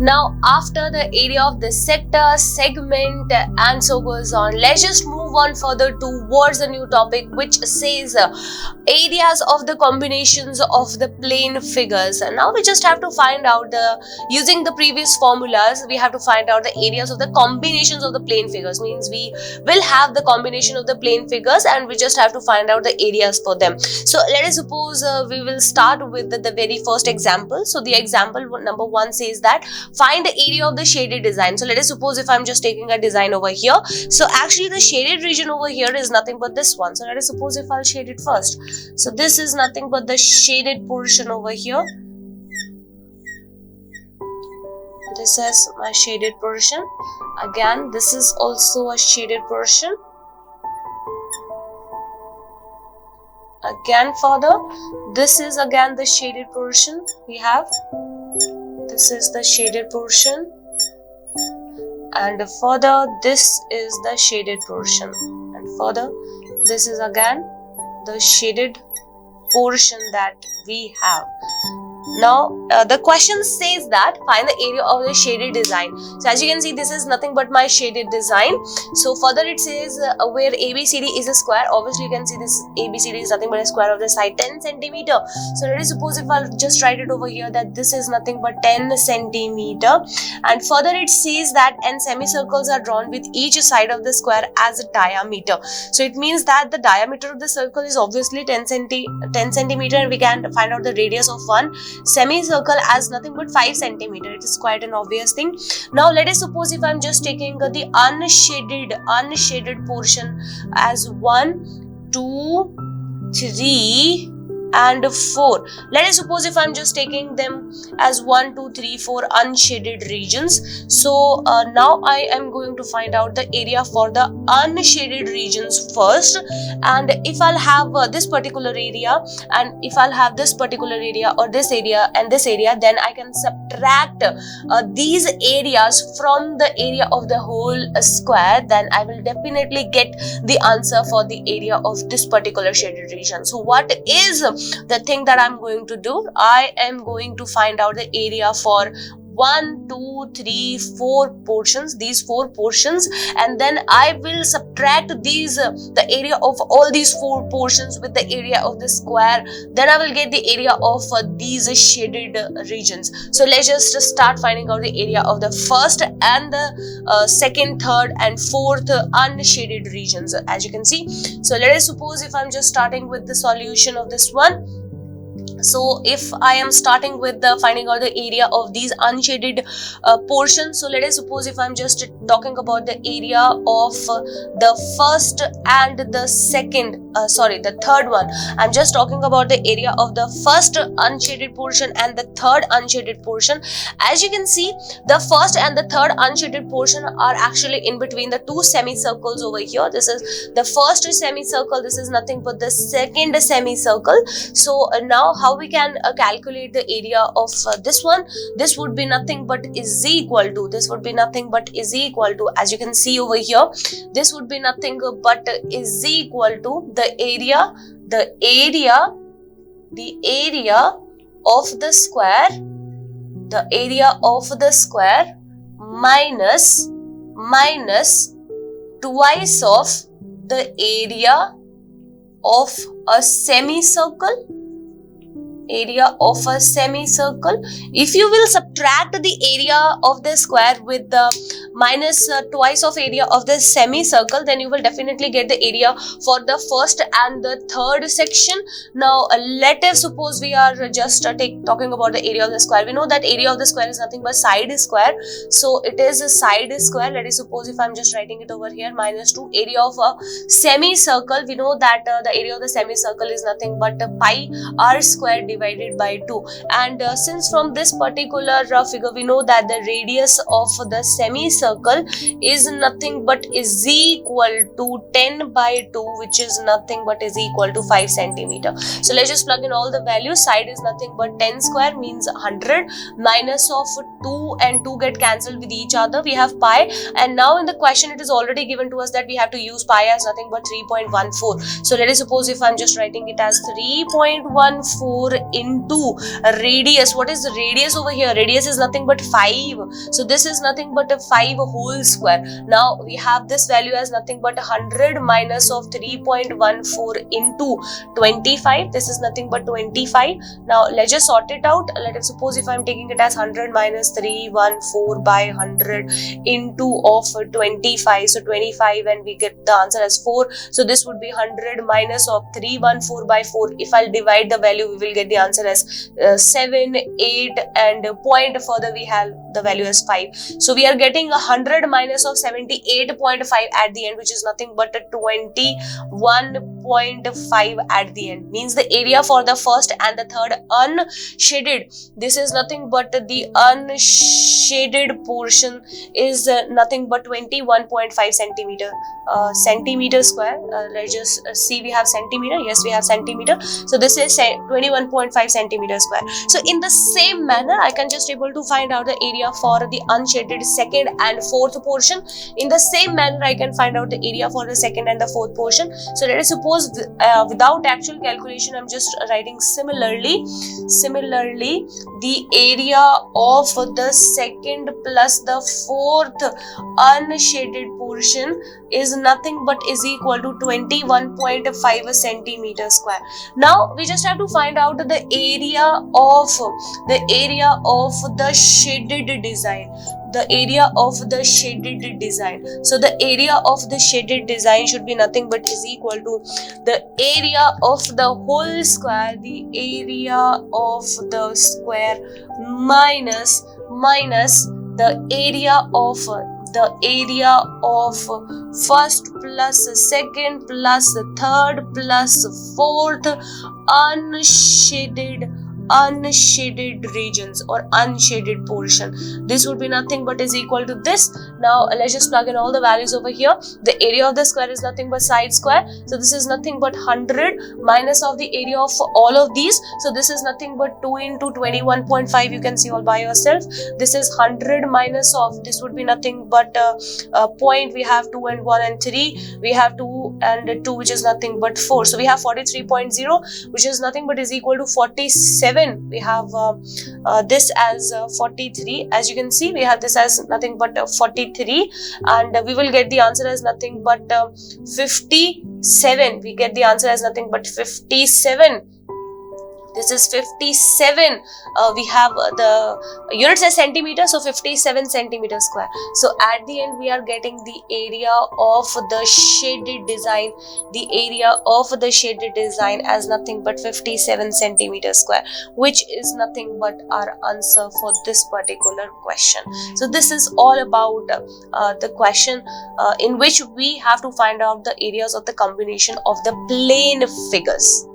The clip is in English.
Now after the area of the sector, segment and so goes on, let's just move on further towards the new topic which says areas of the combinations of the plane figures. And now we just have to find out using the previous formulas, we have to find out the areas of the combinations of the plane figures. Means we will have the combination of the plane figures and we just have to find out the areas for them. So let us suppose we will start with the very first example. So the example number 1 says that find the area of the shaded design. So let us suppose if I'm just taking a design over here. So actually the shaded region over here is nothing but this one. So let us suppose if I'll shade it first. So this is nothing but the shaded portion over here. This is my shaded portion. Again, this is also a shaded portion. Again further, this is again the shaded portion we have. This is the shaded portion. And further, this is the shaded portion. And further, this is again the shaded portion that we have. Now the question says that find the area of the shaded design. So as you can see, this is nothing but my shaded design. So further it says where ABCD is a square. Obviously you can see this ABCD is nothing but a square of the side 10 centimeter. So let us suppose if I'll just write it over here that this is nothing but 10 centimeter. And further it says that n semicircles are drawn with each side of the square as a diameter. So it means that the diameter of the circle is obviously 10 centimeter, and we can find out the radius of one semicircle as nothing but 5 centimeter. It is quite an obvious thing. Now let us suppose if I'm just taking the unshaded portion as 1, 2, 3 and 4. Let us suppose if I'm just taking them as 1, 2, 3, 4 unshaded regions. So now I am going to find out the area for the unshaded regions first. And if I'll have this particular area, and if I'll have this particular area or this area and this area, then I can subtract these areas from the area of the whole square. Then I will definitely get the answer for the area of this particular shaded region. So what is the thing that I'm going to do? I am going to find out the area for 1, 2, 3, 4 portions, these 4 portions, and then I will subtract these the area of all these 4 portions with the area of the square. Then I will get the area of these shaded regions. So let's just start finding out the area of the first and the second, third and fourth unshaded regions, as you can see. So let us suppose if I'm just starting with the solution of this one. So if I am starting with the finding out the area of these unshaded portions, so let us suppose if I'm just talking about the area of the first and the second, the third one. I'm just talking about the area of the first unshaded portion and the third unshaded portion. As you can see, the first and the third unshaded portion are actually in between the 2 semicircles over here. This is the first semicircle, this is nothing but the second semicircle. So now how we can calculate the area of this one? This would be nothing but is equal to, as you can see over here, this would be nothing but is equal to the area of the square, minus twice of the area of a semicircle. If you will subtract the area of the square with the minus twice of area of the semicircle, then you will definitely get the area for the first and the third section. Now let us suppose we are just talking about the area of the square. We know that area of the square is nothing but side square. So it is a side square. Let us suppose if I'm just writing it over here, minus 2 area of a semicircle. We know that the area of the semicircle is nothing but pi r square divided by 2. And since from this particular figure we know that the radius of the semicircle is nothing but is equal to 10 by 2, which is nothing but is equal to 5 centimeter. So let's just plug in all the values. Side is nothing but 10 square means 100, minus of 2 and 2 get cancelled with each other. We have pi, and now in the question it is already given to us that we have to use pi as nothing but 3.14. So let us suppose if I'm just writing it as 3.14 into radius. What is the radius over here? Radius is nothing but 5. So this is nothing but a 5 whole square. Now we have this value as nothing but 100 minus of 3.14 into 25. This is nothing but 25. Now let's just sort it out. Let us suppose if I'm taking it as 100 minus 314 by 100 into of 25. So 25 and we get the answer as 4. So this would be 100 minus of 314 by 4. If I'll divide the value, we will get the answer as 7, 8 and point further we have the value as 5. So we are getting 100 minus of 78.5 at the end, which is nothing but a 21.5 at the end. Means the area for the first and the third unshaded, this is nothing but the unshaded portion is nothing but 21.5 centimeter square. Let's just see, we have centimeter. Yes, we have centimeter. So this is 21.5 centimeter square. So in the same manner, I can just able to find out the area for the unshaded second and fourth portion. In the same manner, I can find out the area for the second and the fourth portion. So let us suppose without actual calculation, I'm just writing similarly the area of the second plus the fourth unshaded portion is nothing but is equal to 21.5 centimeter square. Now we just have to find out the area of the shaded design. The area of the shaded design. So the area of the shaded design should be nothing but is equal to the area of the whole square, the area of the square minus the area of first plus second plus third plus fourth unshaded regions or unshaded portion. This would be nothing but is equal to this. Now let's just plug in all the values over here. The area of the square is nothing but side square. So this is nothing but 100 minus of the area of all of these. So this is nothing but 2 into 21.5. You can see all by yourself. This is 100 minus of, this would be nothing but point. We have 2 and 1 and 3. We have 2 and 2, which is nothing but 4. So we have 43.0, which is nothing but is equal to 47. We have this as 43. As you can see, we have this as nothing but 43, and we will get the answer as nothing but 57. We get the answer as nothing but 57. This is 57. We have the units as centimeter, so 57 centimeter square. So at the end, we are getting the area of the shaded design. The area of the shaded design as nothing but 57 centimeter square, which is nothing but our answer for this particular question. So this is all about the question in which we have to find out the areas of the combination of the plane figures.